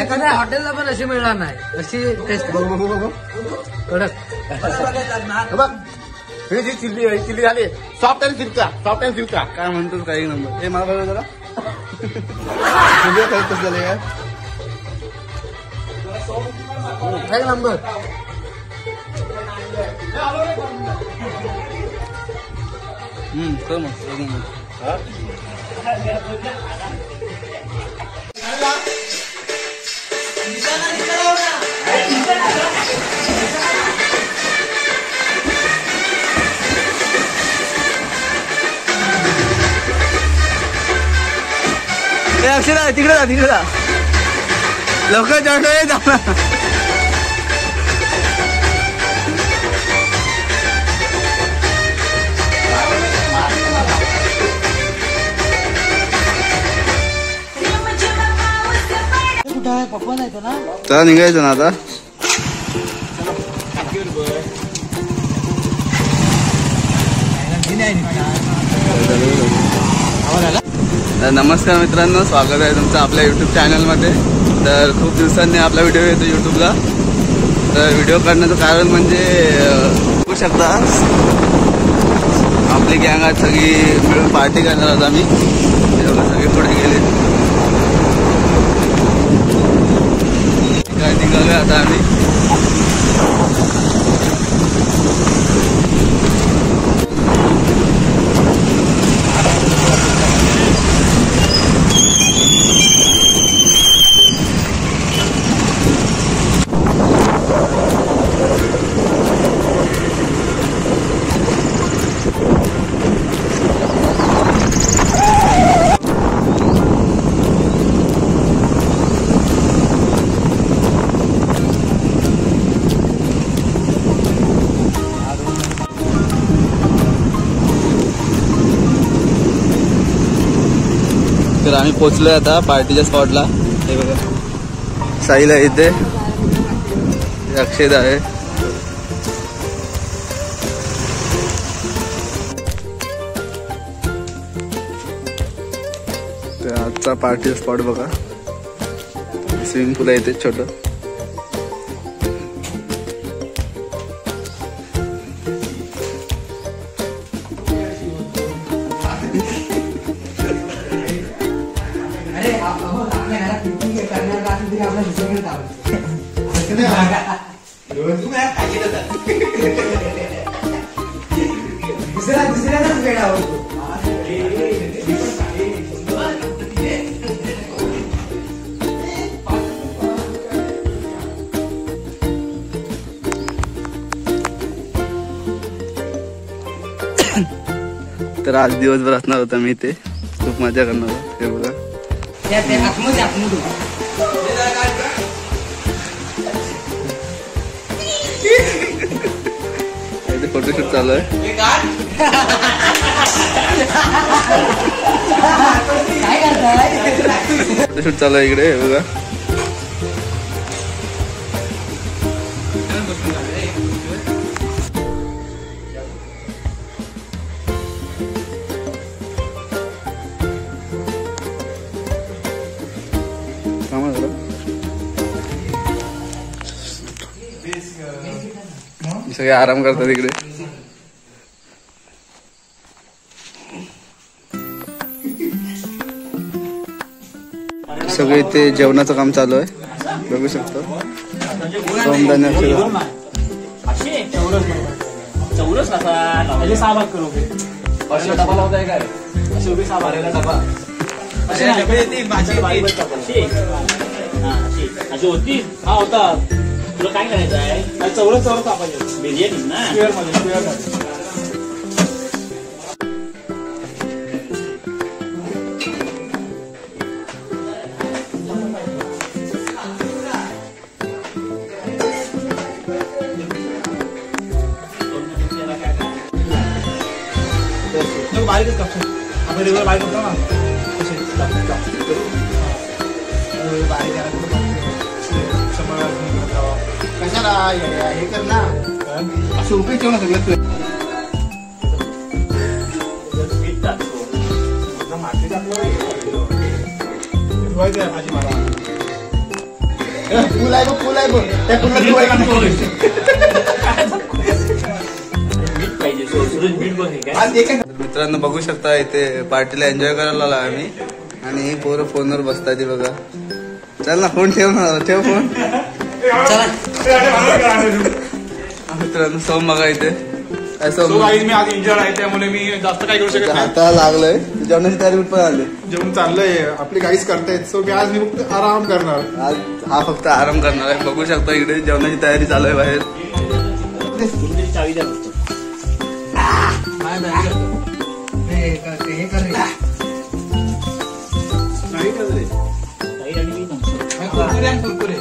एखाद्या हॉटेलला पण अशी मिळणार नाही, अशी टेस्ट बघ कडक. चिल्ली झाली सॉफ्ट अँड सिल्का काय म्हणतो काही नंबर हे मला बघा जरा कसं झालं यार एक नंबर. कर मग अक्षरा तिकडे जा लवकर जॉईन जा. पप्पा नाही ना चला निघायचं ना आता. नमस्कार मित्रांनो, स्वागत आहे तुमचं आपल्या यूट्यूब चॅनलमध्ये. तर खूप दिवसांनी आपला व्हिडिओ येतो यूट्यूबला. तर व्हिडिओ काढण्याचं कारण म्हणजे बघू शकता आपली गँग आज सगळी मिळून पार्टी करणार आहोत आम्ही. सगळे पुढे गेले काय निघालोय आता आम्ही. तर आम्ही पोचलोय आता पार्टीच्या स्पॉटला. हे बघा साहिल आहे इथे, अक्षय आहे. तर आजचा पार्टीचा स्पॉट बघा, स्विमिंग पूल आहे इथे छोटं. तर आज दिवसभर असणार होता मी इथे, खूप मजा करणार होतो. हे बघा फोटोशूट चालू आहे. फोटोशूट चालू आहे इकडे. हे बघा सगळे आराम करतात इकडे. सगळे इथे जेवणाचं काम चालू आहे, बघू शकतो. सोमधान्य तुला काय करायचं आहे? चौरस कापायचं बिर्याणी ना. नको बारीकच कापतो आपण रेग्युलर बारीक करतो ना तसे बारीक कशाला हे कर ना असं उपयोग ठेव ना सगळं मीठ टाकतो माती टाकलं धुवायचं आहे भाजी मला फुल आहे बघ त्या फुलात धुवायला नको मीठ पाहिजे सोडून मीठ बघ हे काय आज एक मित्रांनो बघू शकता इथे पार्टीला एन्जॉय करायला आलो आम्ही आणि ही पोरं फोनवर बसतात ती बघा. चल ना फोन ठेव फोन. मित्रांनो सोम बघा इथे मी आज इंजर्ड आहे त्यामुळे मी जास्त काय करू शकत नाही. आता लागलंय जेवणाची तयारी पण आली. जेवण चाललंय आपली गाईच करतायत सो मी आज मी फक्त आराम करणार. आज हा फक्त आराम करणार आहे. बघू शकता इकडे जेवणाची तयारी चालू आहे बाहेर. चावी द्या हे कर रे. नाही का रे? ताई आणि मी नंतर कुरकुरे.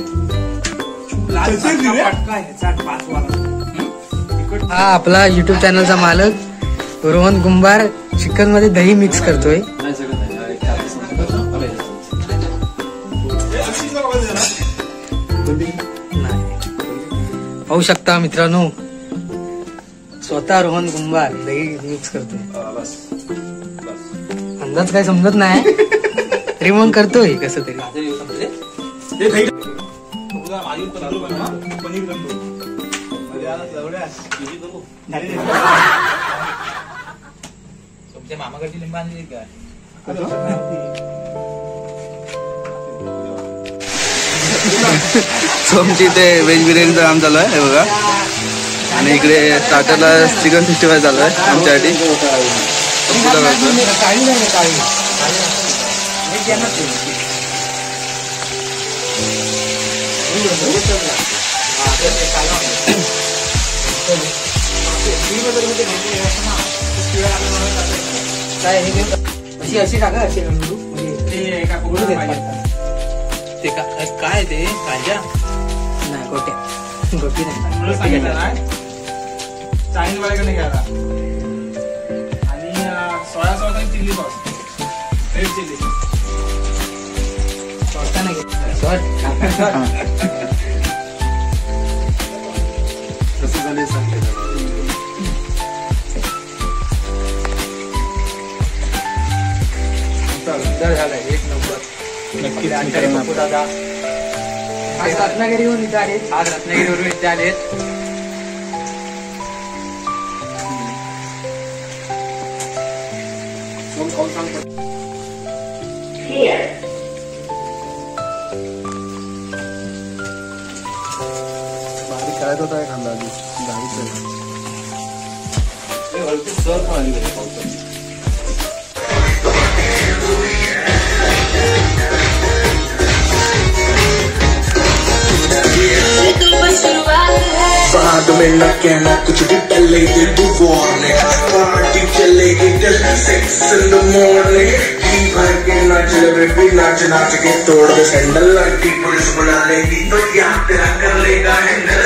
हा आपला युट्यूब चॅनलचा मालक रोहन कुंभार चिकन मध्ये दही मिक्स करतोय. पाहू शकता मित्रांनो स्वतः रोहन कुंभार दही मिक्स करतोय. अंदाज काय समजत नाही तरी मग करतोय कसं तरी. तुमच्या मामाकडची लिंब आणली काय सोमची इथे व्हेज बिर्याणीचं काम चालू आहे हे बघा. आणि इकडे स्टार्टरला चिकन 65 चालू आहे आमच्यासाठी. अशी टाका अशी ते काय ते कांजा नाही गोटी नाही. चायनीज वाल्याकडे घ्यायला आणि सोया सॉस आणि चिल्ली सॉस रेड चिल्ली कसं झालं सांगते. झालंय एक नंबर. नक्की दादा आज रत्नागिरीवरून इथे आहेत. बारीक करायचा होता खांदा आधी बाद में न कहना कुछ भी पहले दे दो वार्निंग. पार्टी चलेगी till 6 in the morning. जी भर के नाच ले बेबी नाच नाच के तोड़ दे सैंडल. लड़की पुलिस बुला लेगी तो याद तेरा कर लेगा हैंडल.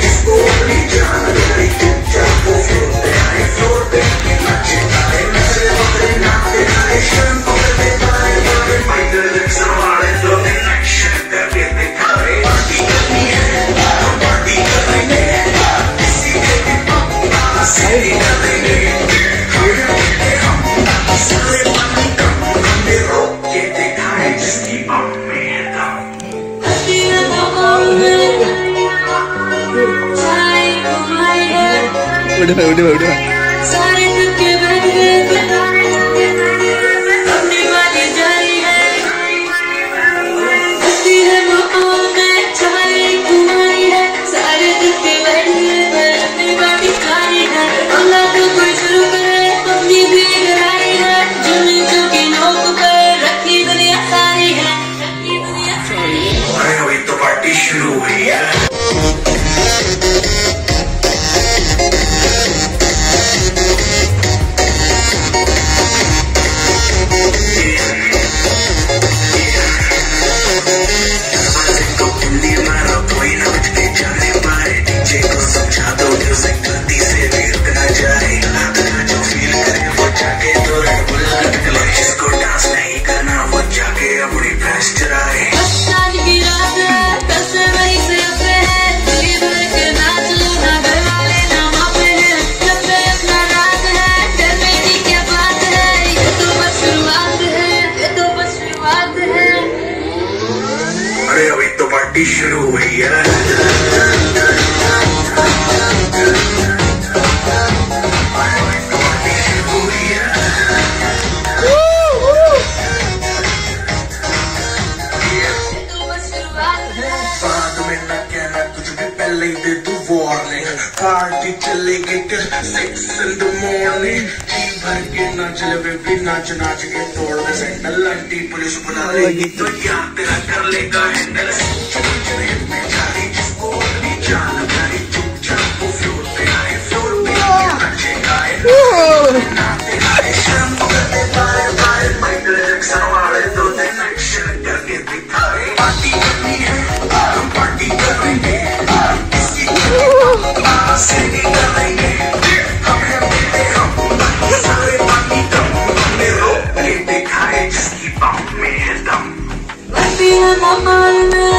जिसको अपनी जान लगी चुपचाप वो फ्लोर पे आए फ्लोर पे नाचे गाए नचले बकरे नाचते गाए शर्म पकड़ते गाए गाए फाइटर जैक्सन वाले तो एक्शन करके दिखाए. पार्टी करनी है पार्टी करेंगे किसी के भी पप्पा से करेंगे हम सारे पानी कम हमें रोक के दिखाए जिसकी अब में है दम. उठवा अभी तो पार्टी शुरू हुई है. पार्टी शुरू हुई है। पार्टी चलेगी till 6 in the morning। जी भर के नाच ले भी नाच नाच के तोड़ दे सैंडल। आंटी पुलिस बुला लेगी तो यार तेरा कर लेगा हैंडल। में जारी जिसको अपनी जान प्यारी चुपचाप वो फ्लोर पे आए, फ्लोर पे नाचेगा नाचते आए। शर्म करते बाय बाय माइकल जैक्सन वाले दो दिन एक्शन करके दिखाए। पार्टी करनी है हम पार्टी करेंगे, सेवी करेंगे हम हैं बेटे हम सारे पानी दम हमने रोक के दिखाए जिसकी बात में है दम। मस्ती है माहौल में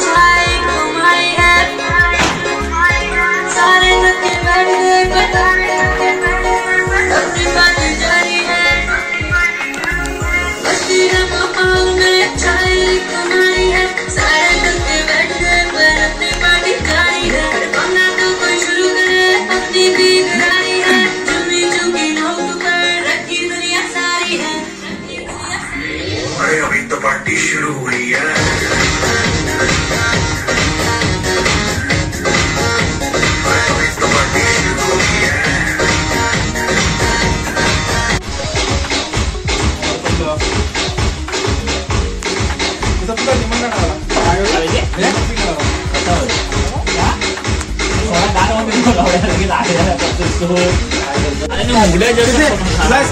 चाय घुमाई है सारे लड़के बैठ गए अपनी बातें जारी है। मस्ती है माहौल में चाय घुमाई है सारे लड़के बैठ गए पर अपनी बातें जारी है। वरना तो कोई शुरू करे अपनी भी गाड़ी है। झूमी झूमी नोक पर रखी दुनिया सारी है। अरे अभी तो पार्टी शुरू हुई है। अभी तो पार्टी शुरू हुई है।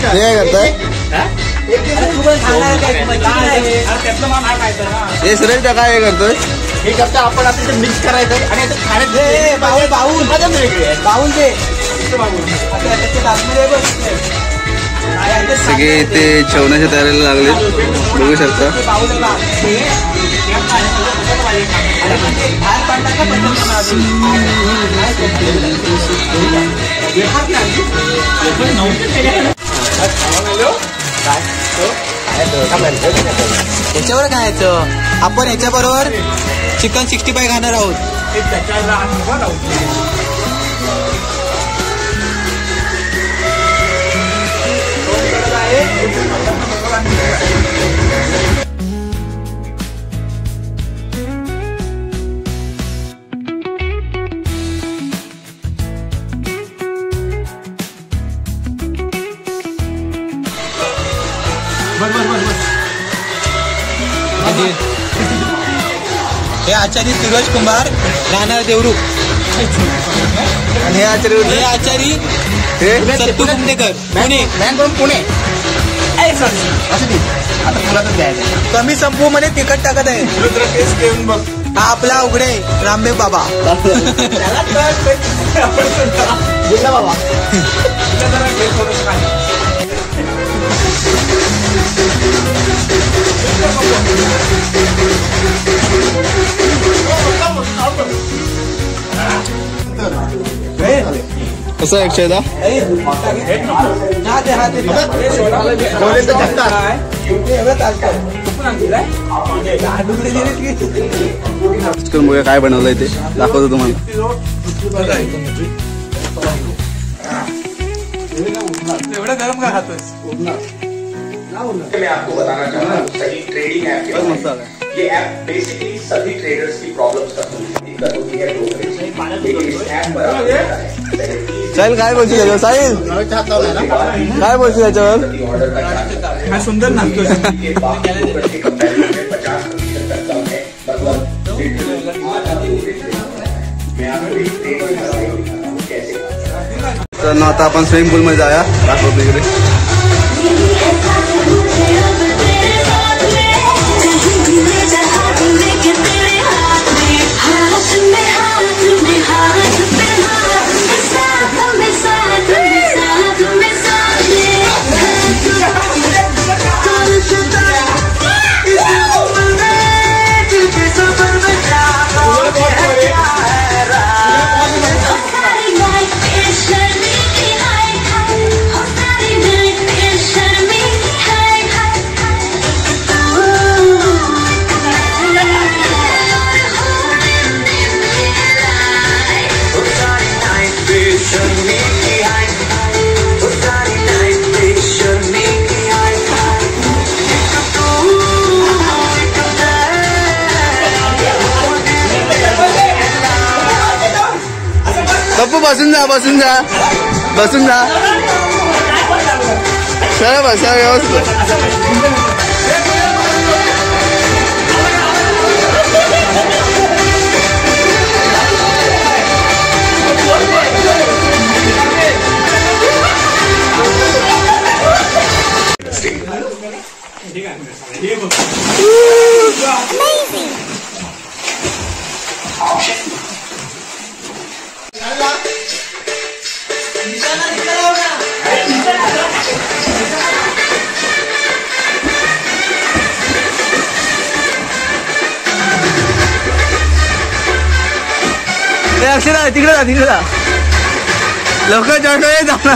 काय करताय? हे सुरेश काय हे करतोय? हे करता आपण आता ते मिक्स करायचं आणि आता खाण्यात बाऊल बाऊल ते सगळे ते जेवणाच्या तयारीला लागले, बघू शकता. याच्यावर खायचं आपण, याच्याबरोबर चिकन 65 खाणार आहोत. हे आचार्य सूरज कुमार राहणार देवरूख आणि हे आचार्य सत्तू कुंडेकर पुणे. पुणे आता मुलातच द्यायचं. कमी संपू मध्ये तिखट टाकत आहे. टेस्ट घेऊन बघ. हा आपला उघडे रामदेव बाबा. बोला बाबा कसं ऍक्च्युअली काय बनवलंय ते दाखवतो तुम्हाला. एवढं गरम का खातोय? मैं आपको बताना चाहता हूँ सही ट्रेडिंग ऐप के बारे में। ये ऐप बेसिकली सभी ट्रेडर्स की प्रॉब्लम्स का दिक्कत होती है ब्रोकरेज, लेकिन इस ऐप पर आपको पता है साहिल काय बोलशील त्याच्यावर? साहिल काय बोलशील त्याच्यावर? ऑर्डर का हा सुंदर नाचतोय. 50% तक कम है, मतलब मैं आपको एक ट्रेडिंग कैसे तर आता आपण स्विमिंग पूल मध्ये जाऊया, दाखवतो इकडे. बसून जा बसून जा बसून जा सर बसा व्यवस्थित अक्षरा तिकडे जा लवकर जॉईन जा ना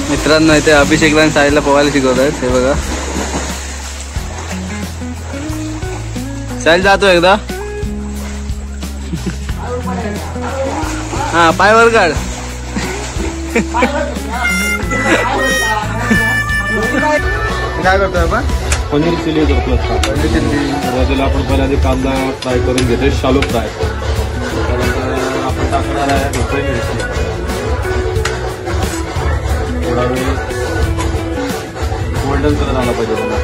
मित्रांनो इथे अभिषेकला आणि साईला पोहायला शिकवत आहेत हे बघा साईल जातो एकदा हा पाय वर काढ काय करतोय आपण पनीर चिली करतो बाजूला आपण पहिला आधी कांदा फ्राय करून घेतोय शालो फ्राय त्यानंतर आपण टाकणार आहे ढोकळी मिरची थोडा वेळ गोल्डन कलर आला पाहिजे त्याला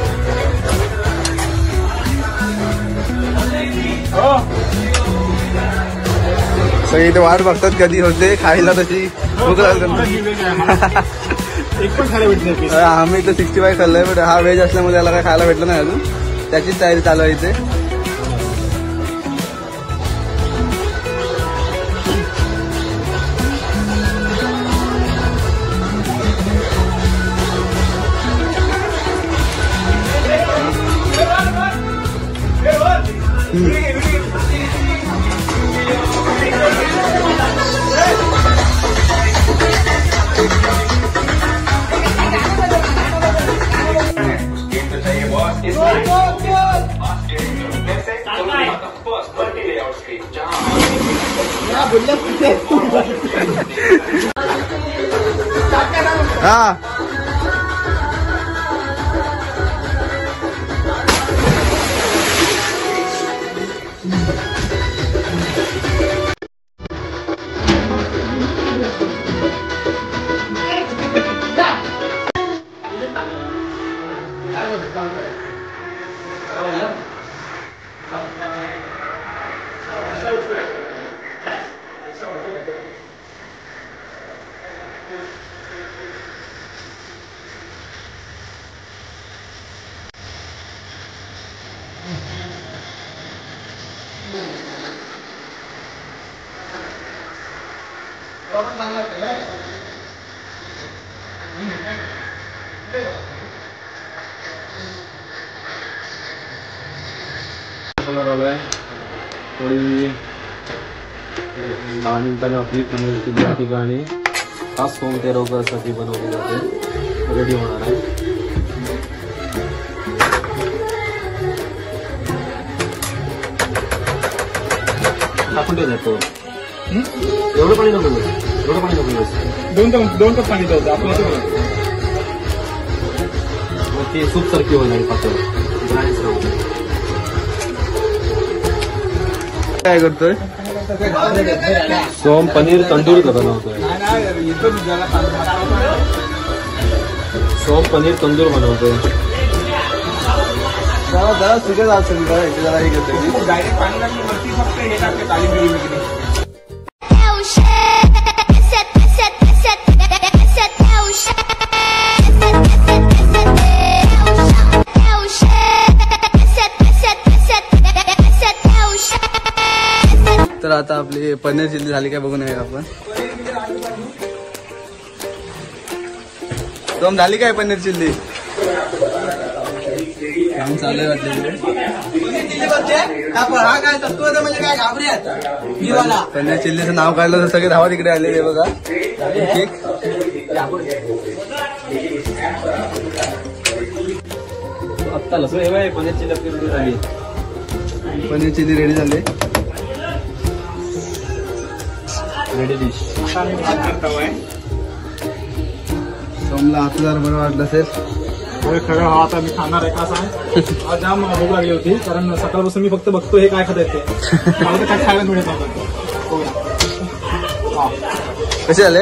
सगळे इथे वाट बघतात कधी होते खायला तशी भूक लागत एक पण खायला भेटत आम्ही तर 65 खाल्लंय पण हा व्हेज असल्यामुळे त्याला काय खायला भेटलं नाही अजून त्याचीच तयारी चालू आहे इथे हा थोडी 10 मिनिटांनी आपली पनीरची या ठिकाणी खास होम ते रोगासाठी बनवली जाते, रेडी होणार आहे. टाकून देतो. एवढं पाणी नको, एवढं पाणी नको. 2 कप पाणी द्यायचं आपण. ते सूप सारखी होईल पातळ. काय करतोय? सोम पनीर तंदूर बनवतोय. सोम पनीर तंदूर बनवतोय. जरा सुगत असेल जरा हे करतोय. डायरेक्ट पाणी लागली वरती फक्त हे टाकते काली मिरी वगैरे. तर आता आपली पनीर चिल्ली झाली काय बघून आपण. सोम झाली काय पनीर चिल्ली? काम चालू आहे वाटलं. पनीर चिल्लीचं नाव काढलं तर सगळे धावा तिकडे आलेले बघा. आत्ता लसूण हे पनीर चिल्ली रेडी झाली. पनीर चिल्ली रेडी झाली. Ready dish. सोमला आता बरं वाटलं असेल. खरं हा आता मी खाणार आहे. का सांग, आज जाम भूक लागली होती कारण सकाळपासून मी फक्त बघतो हे काय खात येते. मला तर काय खायला मिळत नव्हतं. कसे झाले?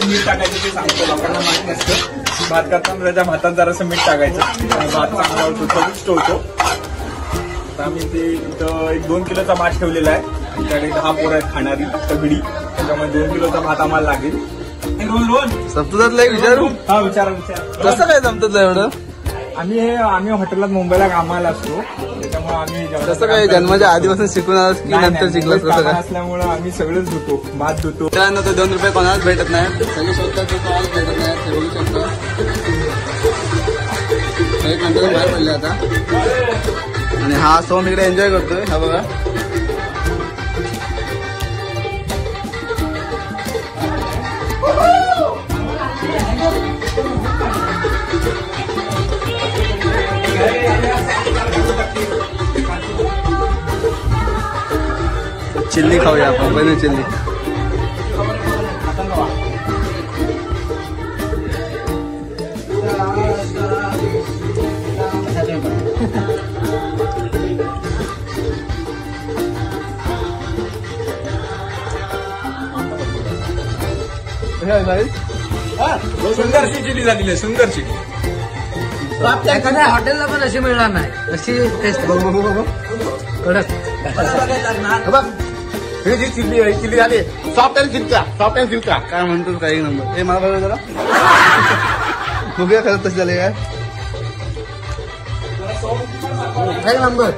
मीठ टाकायचं ते सांगतो, लोकांना माहिती नसतं. भात करताना त्याच्या भातात जरासं मीठ टाकायचं. भात चांगला होतो. आता आम्ही ते इथं 1-2 किलोचा भात ठेवलेला आहे. आमच्याकडे 10 पोरं आहेत खाणारी सगळी, त्याच्यामुळे 2 किलोचा भात आम्हाला लागेल. सप्ताहातला एक विचारू. हा विचारा. कसं काय जमतं एवढं? आम्ही हॉटेलात मुंबईला कामाला असतो, त्याच्यामुळे आम्ही कसं काय जन्माच्या आधीपासून शिकून आलास की नंतर शिकलास? कसं काय असल्यामुळे आम्ही सगळंच धुतो, भात धुतो. त्यानंतर ते 2 रुपये कोणालाच भेटत नाही. सगळे शोधतात ते कोणालाच भेटत नाही. ते बघू शकतो सगळे कंट्रोल बाहेर पडले आता. आणि हा सोम इकडे एन्जॉय करतोय. हा बघा चिल्ली खाऊया आपण. पनीर चिल्ली. सुंदरची चिली झालेली आहे. सुंदरची एखाद्या हॉटेलला पण अशी मिळणार नाही. अशी टेस्ट बघ कडक. ही चिल्ली झाली सॉफ्ट अँड सिल्का. काय म्हणतो काही नंबर. हे मला बघा जरा बघूया खरंच तसे झाले काय. एक नंबर.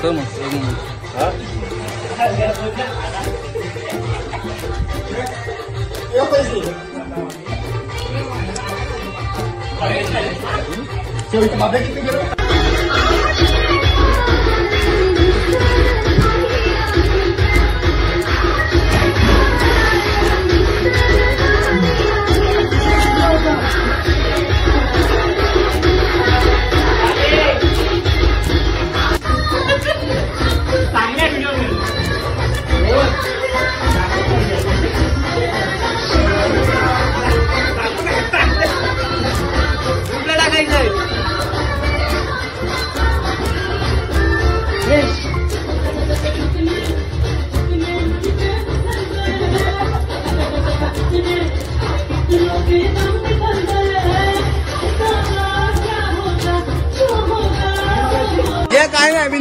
कर मग एक नंबर.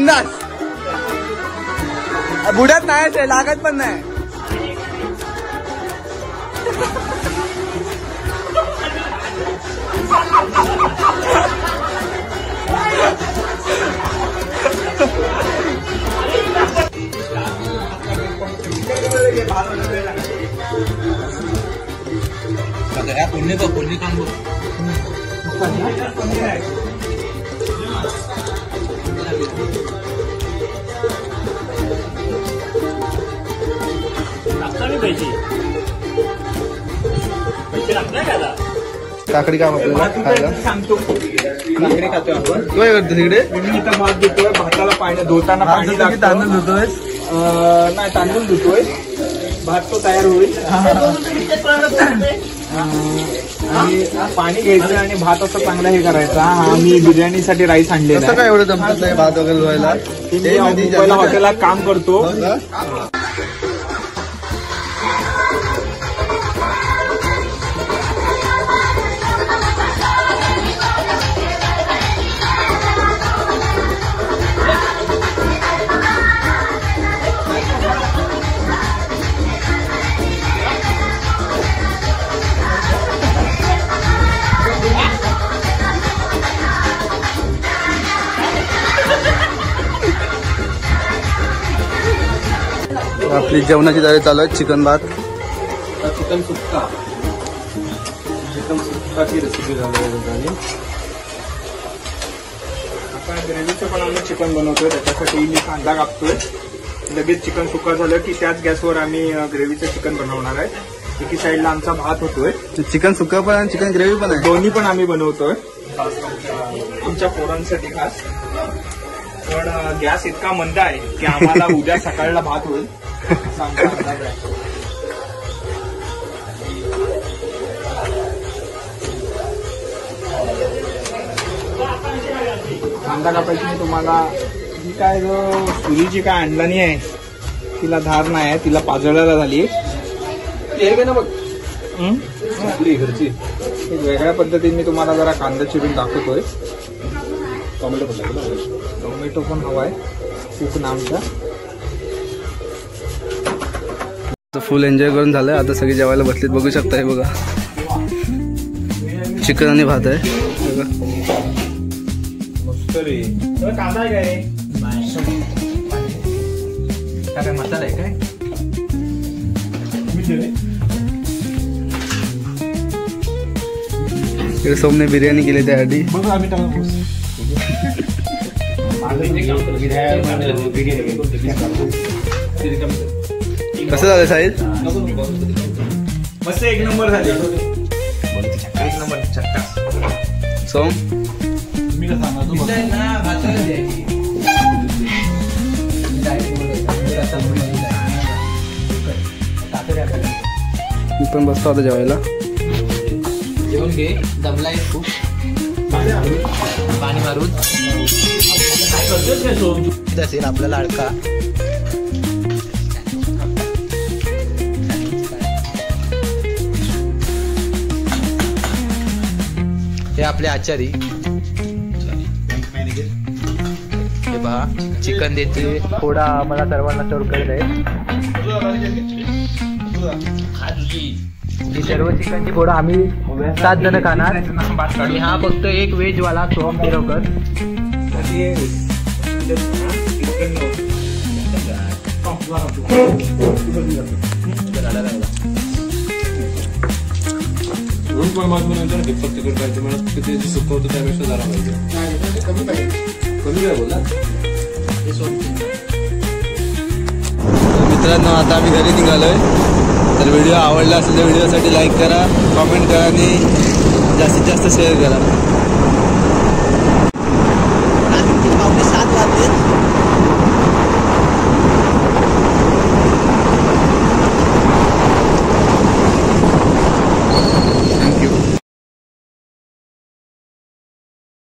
बिंदास. बुड्यात नाही ते लागत पण नाही. पुण्य काम बघ. काकडी काम आपल्याला खायला सांगतो. काकडी खातोय आपण. तू काय करतो तिकडे? मी इथं भात धुतोय. भाताला पाणी धुताना पाणी लागतं. तांदूळ धुतोय. नाही तांदूळ धुतोय. भात तो तयार होईल. आणि पाणी घ्यायचं आणि भात असं चांगला हे करायचा. हा मी बिर्याणीसाठी राईस आणलेला कसं काय एवढं जमत नाही भात वगैरे धुवायला? मी मुंबईला हॉटेलात काम करतो. आपली जेवणाची तयारी चालू आहे. चिकन भात, चिकन सुक्का. चिकन सुक्काची रेसिपी झाली. आता ग्रेव्हीचं पण आम्ही चिकन बनवतोय. त्याच्यासाठी मी कांदा कापतोय. लगेच चिकन सुक्का झालं की त्याच गॅसवर आम्ही ग्रेव्हीचं चिकन बनवणार आहे. एकी साईडला आमचा भात होतोय. चिकन सुक्का पण आणि चिकन ग्रेव्ही पण आहे. दोन्ही पण आम्ही बनवतोय तुमच्या पोरांसाठी खास. पण गॅस इतका मंद आहे की आम्हाला उद्या सकाळला भात होईल. कांदा कापायची मी तुम्हाला. ही काय सुरीची काय आणलानी आहे. तिला धार नाही आहे. तिला पाजळायला झाली. ना बघ आपली घरची. एक वेगळ्या पद्धतीने मी तुम्हाला जरा कांदा चिरून दाखवतोय. टोमॅटो पण हवाय. खूप आमचा फुल एन्जॉय करून झालंय. आता सगळे जेवायला बसलेत. बघू शकता हे बघा चिकन आणि भात आहे. मस्त रे. कांदा आहे काय? काय मसाला आहे काय? इकडे सोमने बिर्याणी केली त्यासाठी. बघ आम्ही कसं झालं साहिल? मस्त एक नंबर झाले. एक नंबर चक्का. सोम मी कसं मी पण बसतो आता जेवायला. जेवण घे. दमलाय खूप. पाणी मारून काय करतोस काय सोम? असेल आपला लाडका. हे आपले आचारी. हे पहा चिकन देते. थोडा मला सर्वांना सर्व करत आहे. ही सर्व चिकनची पोळं आम्ही 7 जण खाणार. आणि हा फक्त एक व्हेज वाला सोम बिरोकर. रोज बनवायचं डिफॉल्ट तिकट पाहिजे. मला किती सुकवतो त्यापेक्षा जरा पाहिजे. कमी काय बोला. मित्रांनो आता आम्ही घरी निघालोय. तर व्हिडिओ आवडला असेल तर व्हिडिओसाठी लाईक करा, कॉमेंट करा आणि जास्तीत जास्त शेअर करा.